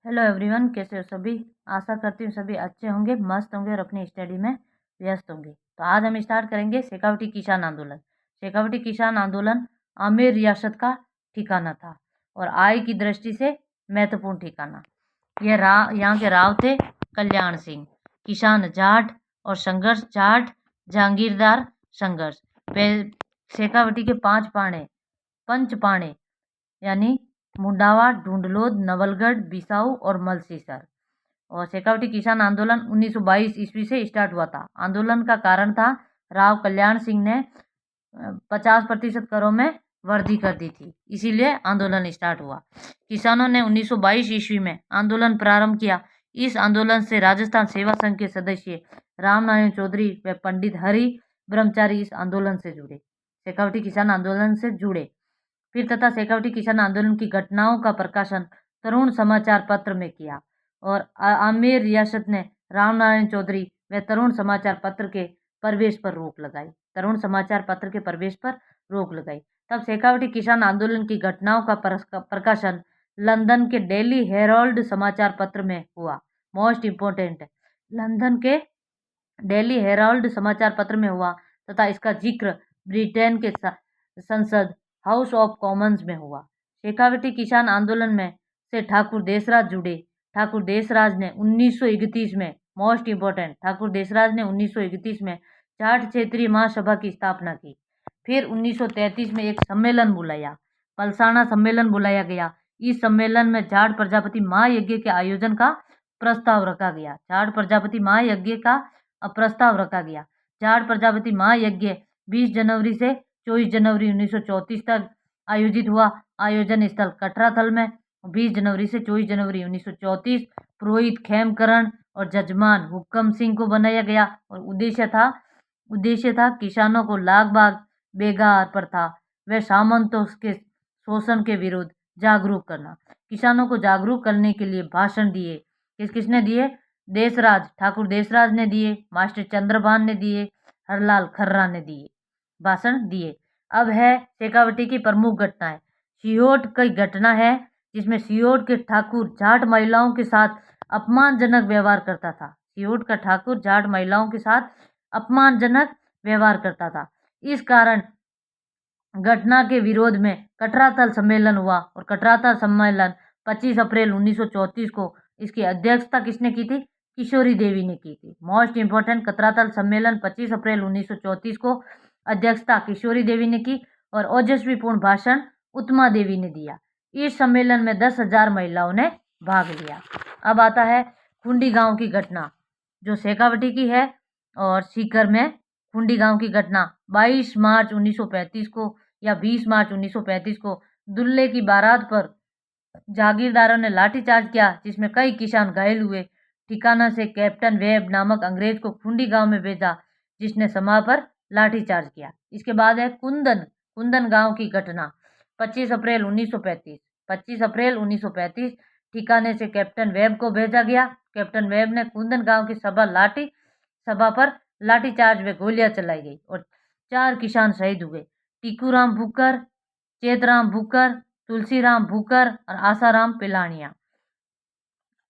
Hello everyone, कैसे हो सभी। आशा करती हूँ सभी अच्छे होंगे, मस्त होंगे और अपनी स्टडी में व्यस्त होंगे। तो आज हम स्टार्ट करेंगे शेखावटी किसान आंदोलन। शेखावटी किसान आंदोलन आमेर रियासत का ठिकाना था और आय की दृष्टि से महत्वपूर्ण ठिकाना। यहाँ के राव थे कल्याण सिंह। किसान जाट और संघर्ष जाट जहांगीरदार संघर्ष। शेखावटी के पंच पाणे यानी मुंडावा, ढूंढलोद, नवलगढ़, बिसाऊ और मलसीसर। और शेखावटी किसान आंदोलन 1922 ईस्वी से स्टार्ट हुआ था। आंदोलन का कारण था राव कल्याण सिंह ने 50% करों में वृद्धि कर दी थी, इसीलिए आंदोलन स्टार्ट हुआ। किसानों ने 1922 ईस्वी में आंदोलन प्रारंभ किया। इस आंदोलन से राजस्थान सेवा संघ के सदस्य रामनारायण चौधरी व पंडित हरि ब्रह्मचारी इस आंदोलन से जुड़े, शेखावटी किसान आंदोलन से जुड़े। फिर तथा शेखावटी किसान आंदोलन की घटनाओं का प्रकाशन तरुण समाचार पत्र में किया और आमेर रियासत ने रामनारायण चौधरी व तरुण समाचार पत्र के प्रवेश पर रोक लगाई। तब शेखावटी किसान आंदोलन की घटनाओं का प्रकाशन लंदन के डेली हेराल्ड समाचार पत्र में हुआ। मोस्ट इम्पोर्टेंट, लंदन के डेली हेराल्ड समाचार पत्र में हुआ तथा इसका जिक्र ब्रिटेन के संसद हाउस ऑफ कॉमन्स में हुआ। शेखावटी किसान आंदोलन में से ठाकुर देसराज जुड़े। ठाकुर देसराज ने 1931 में, मोस्ट इम्पोर्टेंट, ठाकुर देसराज ने 1931 में जाट क्षेत्रीय महासभा की स्थापना की। फिर 1933 में एक सम्मेलन बुलाया, पलसाना सम्मेलन बुलाया गया। इस सम्मेलन में जाट प्रजापति महायज्ञ के आयोजन का प्रस्ताव रखा गया। जाट प्रजापति महायज्ञ 20 जनवरी से 24 जनवरी 1934 तक आयोजित हुआ। आयोजन स्थल कटराथल में 20 जनवरी से 24 जनवरी 1934। पुरोहित खेमकरण और जजमान हुक्म सिंह को बनाया गया और उद्देश्य था किसानों को लागबाग बेगार प्रथा व सामंतों के शोषण के विरुद्ध जागरूक करना। किसानों को जागरूक करने के लिए भाषण दिए। किसने दिए? ठाकुर देसराज ने दिए, मास्टर चंद्रभान ने दिए, हरलाल खर्रा ने दिए, भाषण दिए। अब है शेखावटी की प्रमुख घटनाएं। सियोट की घटना है जिसमें सियोट के ठाकुर जाट महिलाओं के साथ अपमानजनक व्यवहार करता था। सियोट का ठाकुर जाट महिलाओं के साथ अपमानजनक व्यवहार करता था। इस कारण घटना के विरोध में कटराथल सम्मेलन हुआ और कटराथल सम्मेलन 25 अप्रैल 1934 को, इसकी अध्यक्षता किसने की थी? किशोरी देवी ने की थी। मोस्ट इम्पोर्टेंट, कतरातल सम्मेलन 25 अप्रैल 1934 को अध्यक्षता किशोरी देवी ने की और ओजस्वीपूर्ण भाषण उत्मा देवी ने दिया। इस सम्मेलन में 10,000 महिलाओं ने भाग लिया। अब आता है खुंडी गांव की घटना जो शेखावटी की है और सीकर में खुंडी गांव की घटना 22 मार्च 1935 को या 20 मार्च 1935 को दुल्ले की बारात पर जागीरदारों ने लाठीचार्ज किया जिसमें कई किसान घायल हुए। ठिकाना से कैप्टन वेब नामक अंग्रेज को खुंडी गांव में भेजा जिसने सभा पर लाठीचार्ज किया। इसके बाद है कुंदन गांव की घटना 25 अप्रैल 1935 ठिकाने से कैप्टन वेब को भेजा गया। कैप्टन वेब ने कुंदन गांव की सभा पर लाठीचार्ज व गोलियां चलाई गई और 4 किसान शहीद हुए। टीकूराम भूकर, चेतराम भूकर, तुलसीराम भूकर और आसाराम पिलानिया।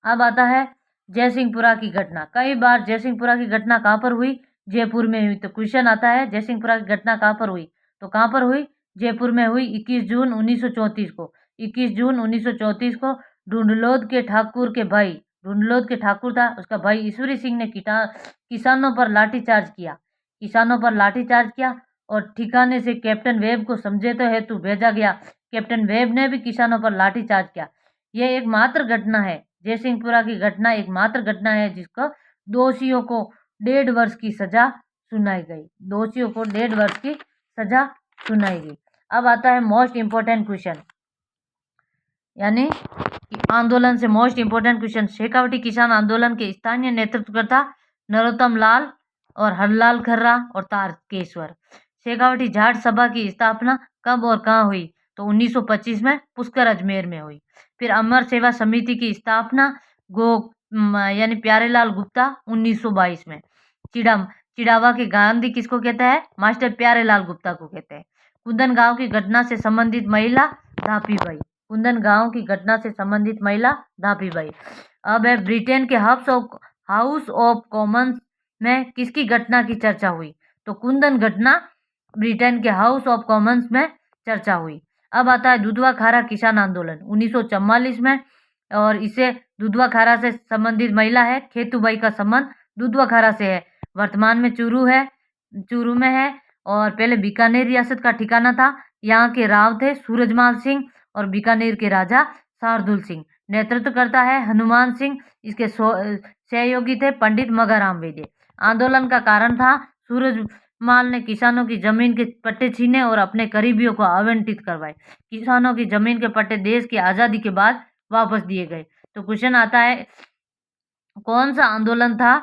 अब आता है जयसिंहपुरा की घटना। कई बार जयसिंहपुरा की घटना कहाँ पर हुई? जयपुर में हुई। तो क्वेश्चन आता है जयसिंहपुरा की घटना कहाँ पर हुई? तो कहाँ पर हुई? जयपुर में हुई। 21 जून 1934 को 21 जून 1934 को ढूंढलोद के ठाकुर था, उसका भाई ईश्वरी सिंह ने किसानों पर लाठीचार्ज किया और ठिकाने से कैप्टन वेब को समझौते हेतु भेजा गया। कैप्टन वेब ने भी किसानों पर लाठीचार्ज किया। यह एकमात्र घटना है, जयसिंहपुरा की घटना एकमात्र घटना है जिसको दोषियों को 1.5 वर्ष की सजा सुनाई गई। अब आता है मोस्ट इम्पोर्टेंट क्वेश्चन, यानी आंदोलन से मोस्ट इम्पोर्टेंट क्वेश्चन। शेखावटी किसान आंदोलन के स्थानीय नेतृत्वकर्ता नरोत्तम लाल और हरलाल खर्रा और तारकेश्वर। शेखावटी जाट सभा की स्थापना कब और कहाँ हुई? तो 1925 में पुष्कर अजमेर में हुई। फिर अमर सेवा समिति की स्थापना यानी प्यारेलाल गुप्ता 1922 में। चिड़ावा के गांधी किसको कहता है? मास्टर प्यारेलाल गुप्ता को कहते हैं। कुंदन गांव की घटना से संबंधित महिला धापी बाई। कुंदन गांव की घटना से संबंधित महिला धापीबाई। अब है ब्रिटेन के हाउस ऑफ कॉमन्स में किसकी घटना की चर्चा हुई? तो कुंदन घटना ब्रिटेन के हाउस ऑफ कॉमन्स में चर्चा हुई। अब आता है दुधवा खारा किसान आंदोलन 1944 में, और इसे दुधवा खारा से संबंधित महिला है खेतूबाई का संबंध दुधवा खारा से है। वर्तमान में चूरू में है, और पहले बीकानेर रियासत का ठिकाना था। यहाँ के राव थे सूरजमाल सिंह और बीकानेर के राजा शार्दुल सिंह। नेतृत्व करता है हनुमान सिंह। इसके सहयोगी थे पंडित मगाराम वैद्य। आंदोलन का कारण था सूरजमाल ने किसानों की जमीन के पट्टे छीने और अपने करीबियों को आवंटित करवाए। किसानों की जमीन के पट्टे देश की आज़ादी के बाद वापस दिए गए। तो क्वेश्चन आता है कौन सा आंदोलन था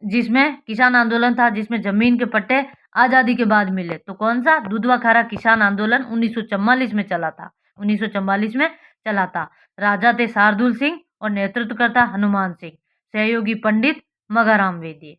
जिसमें किसान आंदोलन था जिसमें जमीन के पट्टे आज़ादी के बाद मिले? तो कौन सा? दुधवा खारा किसान आंदोलन 1944 में चला था। 1944 में चला था। राजा थे शार्दुल सिंह और नेतृत्व करता हनुमान सिंह। सहयोगी पंडित मगाराम वैद्य।